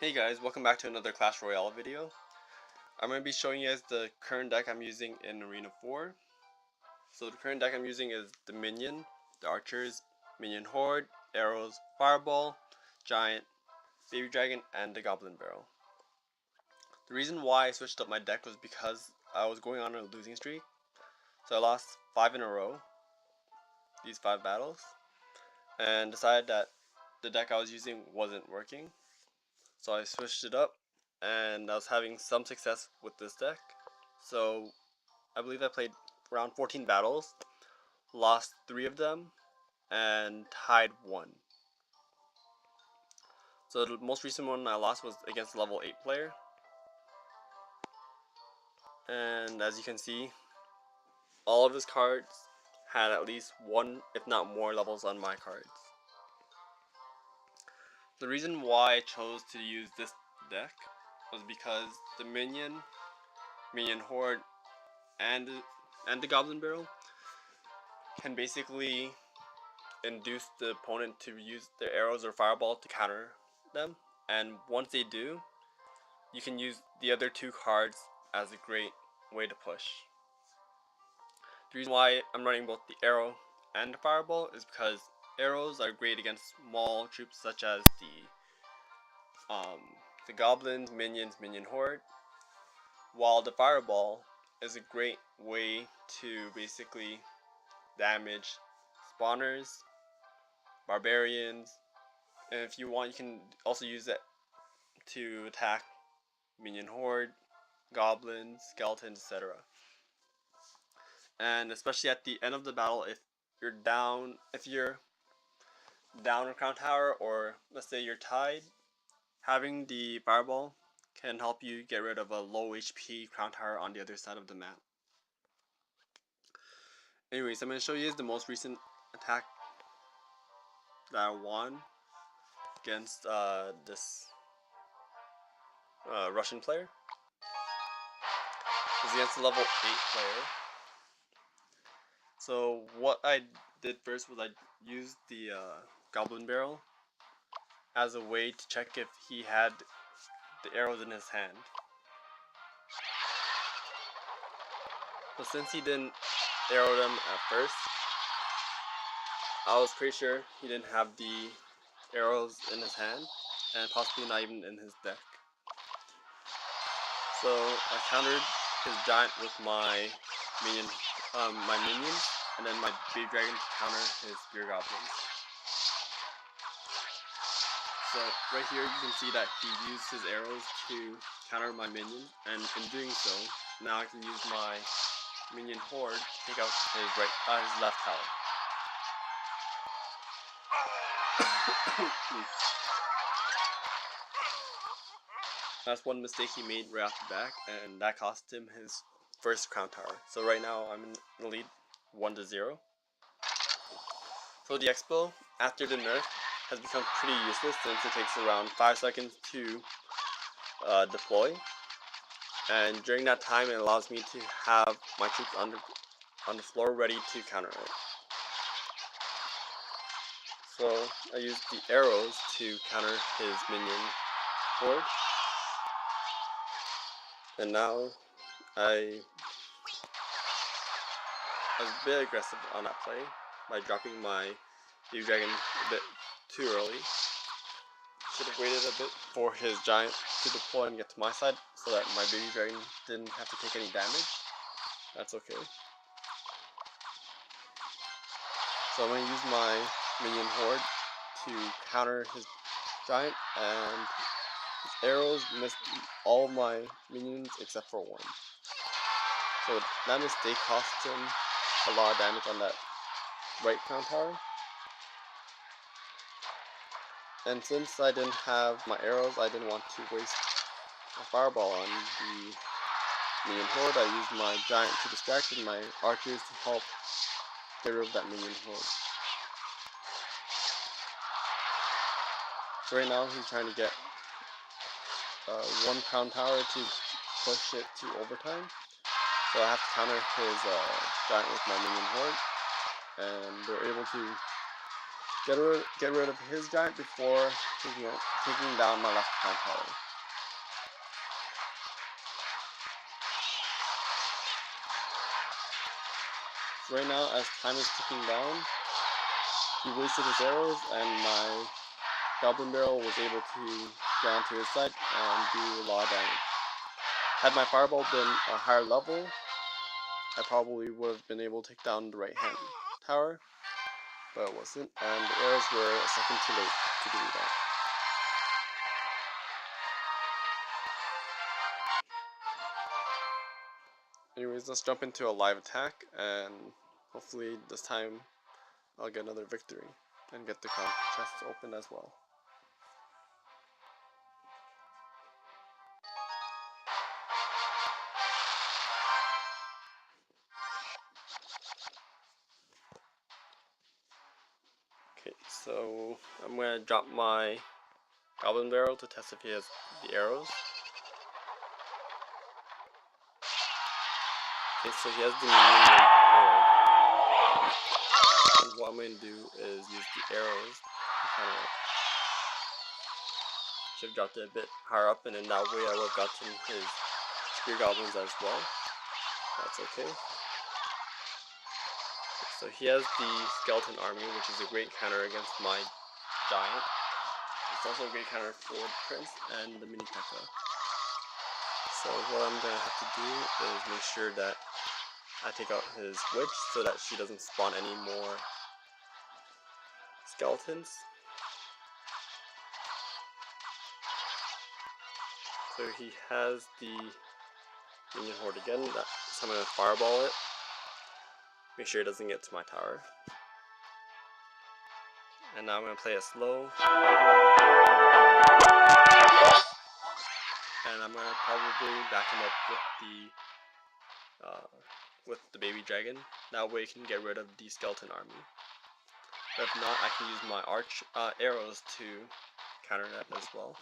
Hey guys, welcome back to another Clash Royale video. I'm going to be showing you guys the current deck I'm using in Arena 4. So the current deck I'm using is the Minion, the Archers, Minion Horde, Arrows, Fireball, Giant, Baby Dragon, and the Goblin Barrel. The reason why I switched up my deck was because I was going on a losing streak. So I lost 5 in a row, these 5 battles, and decided that the deck I was using wasn't working. So I switched it up, and I was having some success with this deck. So I believe I played around 14 battles, lost 3 of them, and tied 1. So the most recent one I lost was against a level 8 player. And as you can see, all of his cards had at least 1, if not more, levels on my cards. The reason why I chose to use this deck was because the Minion Horde, and the Goblin Barrel can basically induce the opponent to use their arrows or fireball to counter them, and once they do, you can use the other 2 cards as a great way to push. The reason why I'm running both the arrow and the fireball is because arrows are great against small troops such as the goblins, minions, minion horde, while the fireball is a great way to basically damage spawners, barbarians, and if you want, you can also use it to attack minion horde, goblins, skeletons, etc. And especially at the end of the battle, if you're down a crown tower, or let's say you're tied, having the fireball can help you get rid of a low HP crown tower on the other side of the map. Anyways, I'm going to show you the most recent attack that I won against this Russian player. It was against a level 8 player. So what I did first was I used the Goblin Barrel as a way to check if he had the arrows in his hand. So since he didn't arrow them at first, I was pretty sure he didn't have the arrows in his hand, and possibly not even in his deck. So I countered his giant with my minions, and then my baby dragon to counter his spear goblins. So right here you can see that he used his arrows to counter my minion, and in doing so, now I can use my minion horde to take out his left tower. That's one mistake he made right off the bat, and that cost him his first crown tower. So right now I'm in the lead 1-0. So the Expo, after the nerf, has become pretty useless since it takes around 5 seconds to deploy, and during that time it allows me to have my troops on the floor ready to counter it. So I used the arrows to counter his minion horde, and now I was a bit aggressive on that play by dropping my baby dragon a bit too early. Should have waited a bit for his giant to deploy and get to my side so that my baby dragon didn't have to take any damage. That's okay. So I'm going to use my minion horde to counter his giant, and his arrows missed all of my minions except for 1. So that mistake cost him a lot of damage on that right crown tower. And since I didn't have my arrows, I didn't want to waste a fireball on the minion horde. I used my giant to distract and my archers to help get rid of that minion horde. So right now he's trying to get 1 crown tower to push it to overtime. So I have to counter his giant with my minion horde, and they're able to get rid of his giant before taking down my left crown tower. So right now, as time is ticking down, he wasted his arrows, and my goblin barrel was able to get onto his side and do a lot of damage. Had my fireball been a higher level, I probably would have been able to take down the right hand tower, but it wasn't, and the arrows were a second too late to do that. Anyways, let's jump into a live attack, and hopefully this time I'll get another victory and get the crown chest open as well. Okay, so I'm going to drop my goblin barrel to test if he has the arrows. Okay, so he has the minion arrow. And what I'm going to do is use the arrows to kind of should have dropped it a bit higher up, and in that way I would have gotten his spear goblins as well. That's okay. So he has the skeleton army, which is a great counter against my giant. It's also a great counter for the prince and the mini P.E.K.K.A. So what I'm going to have to do is make sure that I take out his witch so that she doesn't spawn any more skeletons. So he has the minion horde again, so I'm going to fireball it. Make sure it doesn't get to my tower. And now I'm going to play it slow. And I'm going to probably back him up with the baby dragon. That way I can get rid of the skeleton army. But if not, I can use my arrows to counter that as well.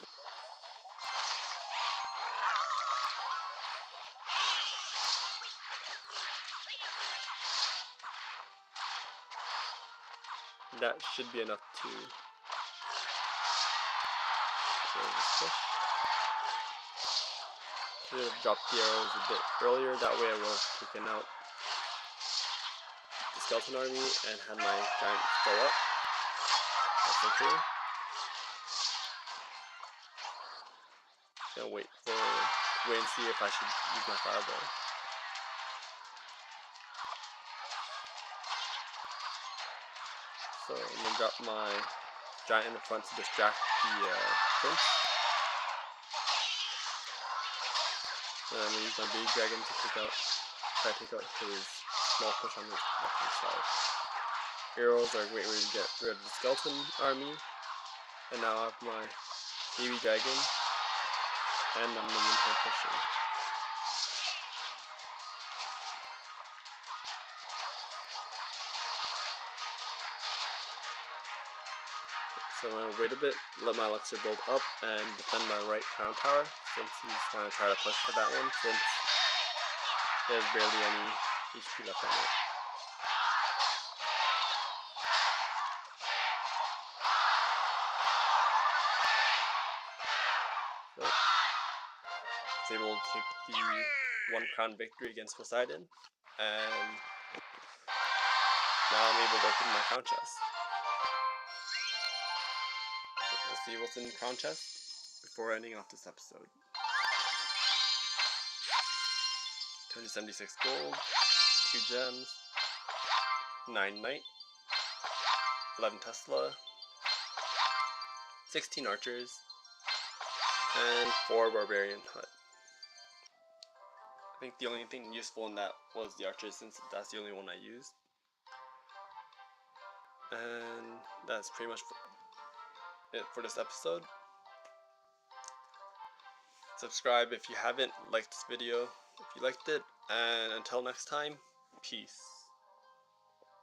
That should be enough to should have dropped the arrows a bit earlier, that way I would have taken out the skeleton army and had my giant fill up. That's okay. Gonna wait and see if I should use my fireball. So I'm gonna drop my giant in the front to distract the prince. And I'm gonna use my baby dragon to try to take out his small push on his left hand side. Arrows are a great way to get rid of the skeleton army. And now I have my baby dragon and the minion horde pushing. So I'm going to wait a bit, let my elixir build up, and defend my right crown tower, since he's going to try to push for that one, since there's barely any HP left on it. So, I was able to take the 1 crown victory against Poseidon, and now I'm able to open my crown chest. Let's see what's in the crown chest before ending off this episode. 276 gold, 2 gems, 9 knight, 11 Tesla, 16 archers, and 4 barbarian hut. I think the only thing useful in that was the archers, since that's the only one I used. And that's pretty much it for this episode. Subscribe if you haven't, like this video if you liked it, and until next time, peace.